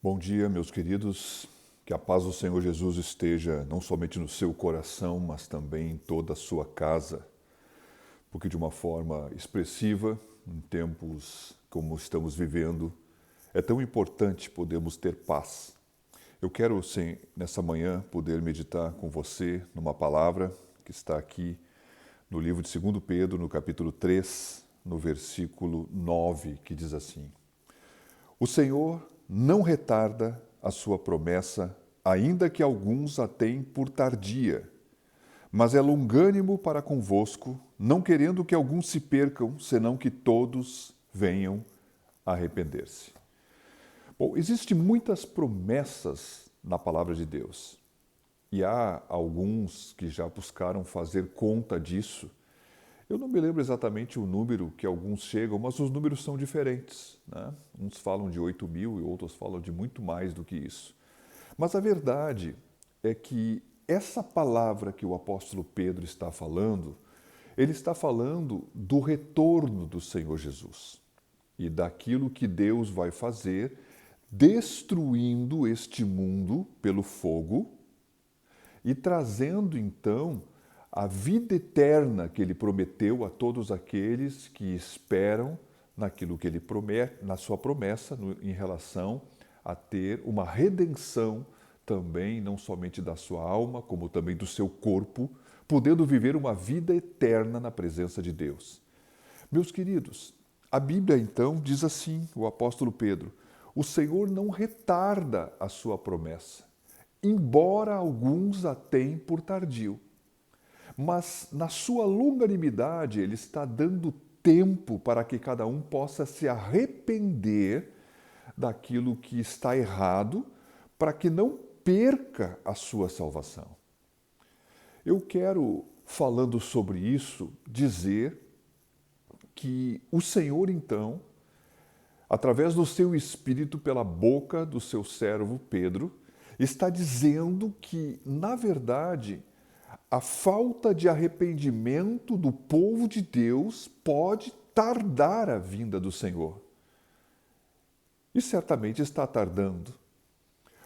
Bom dia, meus queridos. Que a paz do Senhor Jesus esteja não somente no seu coração, mas também em toda a sua casa. Porque, de uma forma expressiva, em tempos como estamos vivendo, é tão importante podermos ter paz. Eu quero, sim, nessa manhã, poder meditar com você numa palavra que está aqui no livro de 2 Pedro, no capítulo 3, no versículo 9, que diz assim: O Senhor não retarda a sua promessa, ainda que alguns a tenham por tardia, mas é longânimo para convosco, não querendo que alguns se percam, senão que todos venham a arrepender-se. Bom, existem muitas promessas na palavra de Deus. E há alguns que já buscaram fazer conta disso. Eu não me lembro exatamente o número que alguns chegam, mas os números são diferentes, né? Uns falam de 8.000 e outros falam de muito mais do que isso. Mas a verdade é que essa palavra que o apóstolo Pedro está falando, ele está falando do retorno do Senhor Jesus e daquilo que Deus vai fazer, destruindo este mundo pelo fogo e trazendo então a vida eterna que ele prometeu a todos aqueles que esperam naquilo que ele promete, na sua promessa em relação a ter uma redenção também, não somente da sua alma, como também do seu corpo, podendo viver uma vida eterna na presença de Deus. Meus queridos, a Bíblia então diz assim, o apóstolo Pedro: o Senhor não retarda a sua promessa, embora alguns a tenham por tardio. Mas na sua longanimidade, ele está dando tempo para que cada um possa se arrepender daquilo que está errado, para que não perca a sua salvação. Eu quero, falando sobre isso, dizer que o Senhor, então, através do seu Espírito, pela boca do seu servo Pedro, está dizendo que, na verdade, a falta de arrependimento do povo de Deus pode tardar a vinda do Senhor. E certamente está tardando.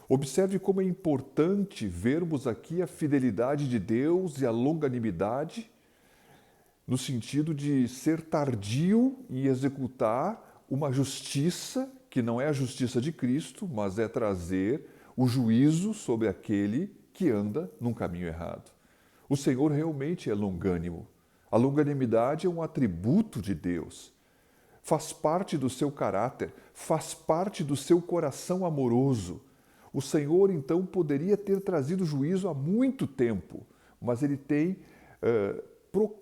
Observe como é importante vermos aqui a fidelidade de Deus e a longanimidade, no sentido de ser tardio em executar uma justiça que não é a justiça de Cristo, mas é trazer o juízo sobre aquele que anda num caminho errado. O Senhor realmente é longânimo. A longanimidade é um atributo de Deus. Faz parte do seu caráter, faz parte do seu coração amoroso. O Senhor, então, poderia ter trazido juízo há muito tempo, mas ele tem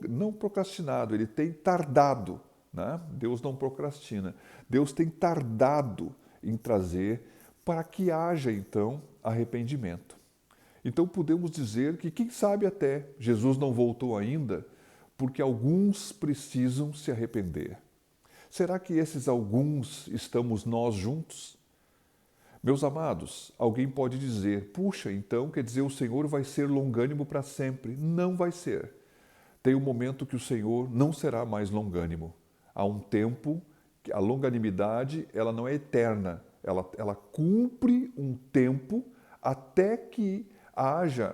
não procrastinado, ele tem tardado. Né? Deus não procrastina. Deus tem tardado em trazer para que haja, então, arrependimento. Então podemos dizer que, quem sabe até, Jesus não voltou ainda, porque alguns precisam se arrepender. Será que esses alguns estamos nós juntos? Meus amados, alguém pode dizer: puxa, então quer dizer o Senhor vai ser longânimo para sempre. Não vai ser. Tem um momento que o Senhor não será mais longânimo. Há um tempo que a longanimidade ela não é eterna. Ela cumpre um tempo até que haja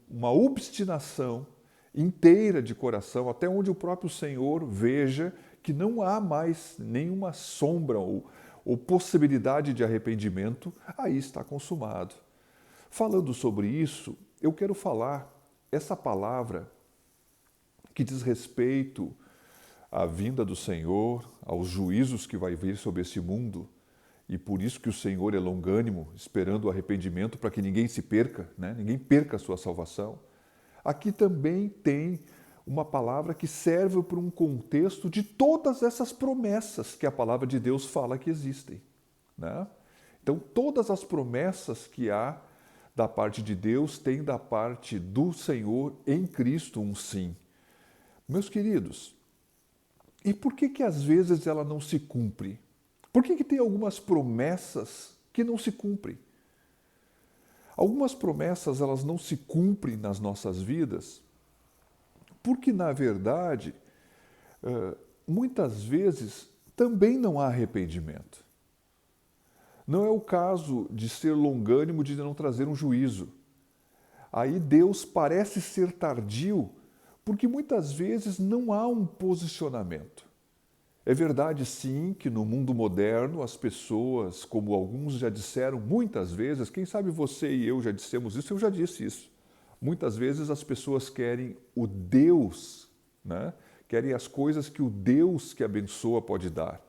uma obstinação inteira de coração, até onde o próprio Senhor veja que não há mais nenhuma sombra ou possibilidade de arrependimento, aí está consumado. Falando sobre isso, eu quero falar essa palavra que diz respeito à vinda do Senhor, aos juízos que vai vir sobre esse mundo, e por isso que o Senhor é longânimo, esperando o arrependimento para que ninguém se perca, né? Ninguém perca a sua salvação. Aqui também tem uma palavra que serve para um contexto de todas essas promessas que a palavra de Deus fala que existem. Né? Então, todas as promessas que há da parte de Deus têm da parte do Senhor em Cristo um sim. Meus queridos, e por que às vezes ela não se cumpre? Por que tem algumas promessas que não se cumprem? Algumas promessas elas não se cumprem nas nossas vidas porque, na verdade, muitas vezes também não há arrependimento. Não é o caso de ser longânimo, de não trazer um juízo. Aí Deus parece ser tardio, porque muitas vezes não há um posicionamento. É verdade, sim, que no mundo moderno as pessoas, como alguns já disseram muitas vezes, quem sabe você e eu já dissemos isso, eu já disse isso. Muitas vezes as pessoas querem o Deus, né? Querem as coisas que o Deus que abençoa pode dar,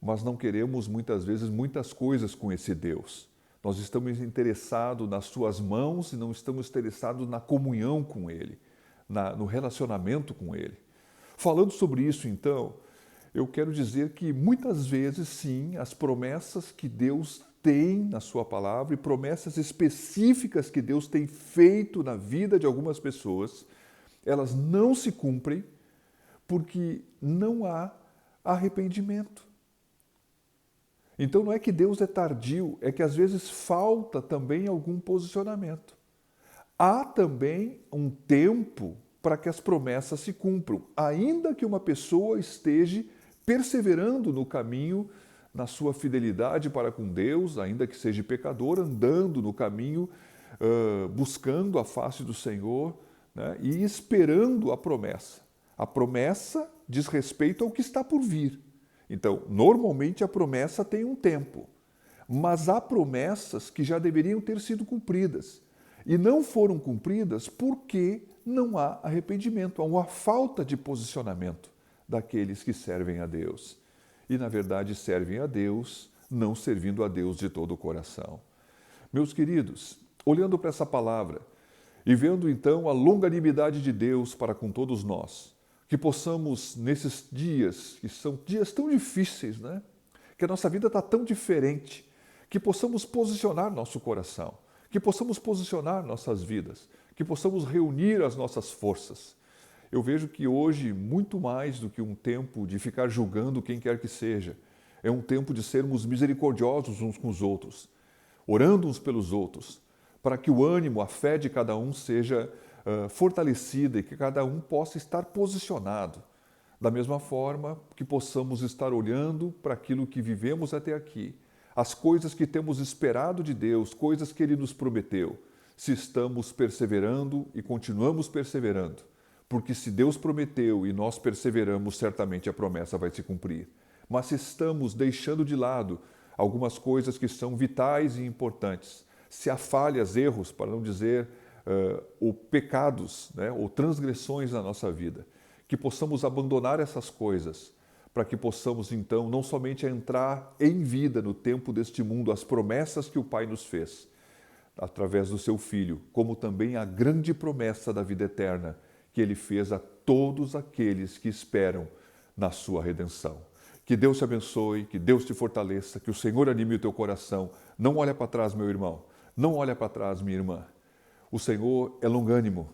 mas não queremos muitas vezes muitas coisas com esse Deus. Nós estamos interessados nas suas mãos e não estamos interessados na comunhão com Ele, no relacionamento com Ele. Falando sobre isso, então, eu quero dizer que muitas vezes, sim, as promessas que Deus tem na sua palavra e promessas específicas que Deus tem feito na vida de algumas pessoas, elas não se cumprem porque não há arrependimento. Então não é que Deus é tardio, é que às vezes falta também algum posicionamento. Há também um tempo para que as promessas se cumpram, ainda que uma pessoa esteja perseverando no caminho, na sua fidelidade para com Deus, ainda que seja pecador, andando no caminho, buscando a face do Senhor, né, e esperando a promessa. A promessa diz respeito ao que está por vir. Então, normalmente a promessa tem um tempo, mas há promessas que já deveriam ter sido cumpridas e não foram cumpridas porque não há arrependimento, há uma falta de posicionamento daqueles que servem a Deus. E, na verdade, servem a Deus, não servindo a Deus de todo o coração. Meus queridos, olhando para essa palavra e vendo então a longanimidade de Deus para com todos nós, que possamos, nesses dias, que são dias tão difíceis, né? Que a nossa vida está tão diferente, que possamos posicionar nosso coração, que possamos posicionar nossas vidas, que possamos reunir as nossas forças. Eu vejo que hoje, muito mais do que um tempo de ficar julgando quem quer que seja, é um tempo de sermos misericordiosos uns com os outros, orando uns pelos outros, para que o ânimo, a fé de cada um seja fortalecida e que cada um possa estar posicionado. Da mesma forma que possamos estar olhando para aquilo que vivemos até aqui, as coisas que temos esperado de Deus, coisas que Ele nos prometeu, se estamos perseverando e continuamos perseverando. Porque se Deus prometeu e nós perseveramos, certamente a promessa vai se cumprir. Mas se estamos deixando de lado algumas coisas que são vitais e importantes, se há falhas, erros, para não dizer ou pecados, né, ou transgressões na nossa vida, que possamos abandonar essas coisas, para que possamos então não somente entrar em vida no tempo deste mundo, as promessas que o Pai nos fez, através do seu Filho, como também a grande promessa da vida eterna, que Ele fez a todos aqueles que esperam na sua redenção. Que Deus te abençoe, que Deus te fortaleça, que o Senhor anime o teu coração. Não olha para trás, meu irmão. Não olha para trás, minha irmã. O Senhor é longânimo.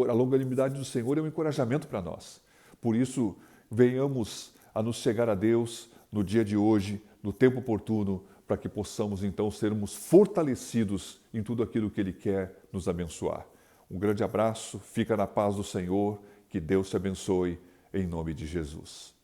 A longanimidade do Senhor é um encorajamento para nós. Por isso, venhamos a nos chegar a Deus no dia de hoje, no tempo oportuno, para que possamos então sermos fortalecidos em tudo aquilo que Ele quer nos abençoar. Um grande abraço, fica na paz do Senhor, que Deus te abençoe, em nome de Jesus.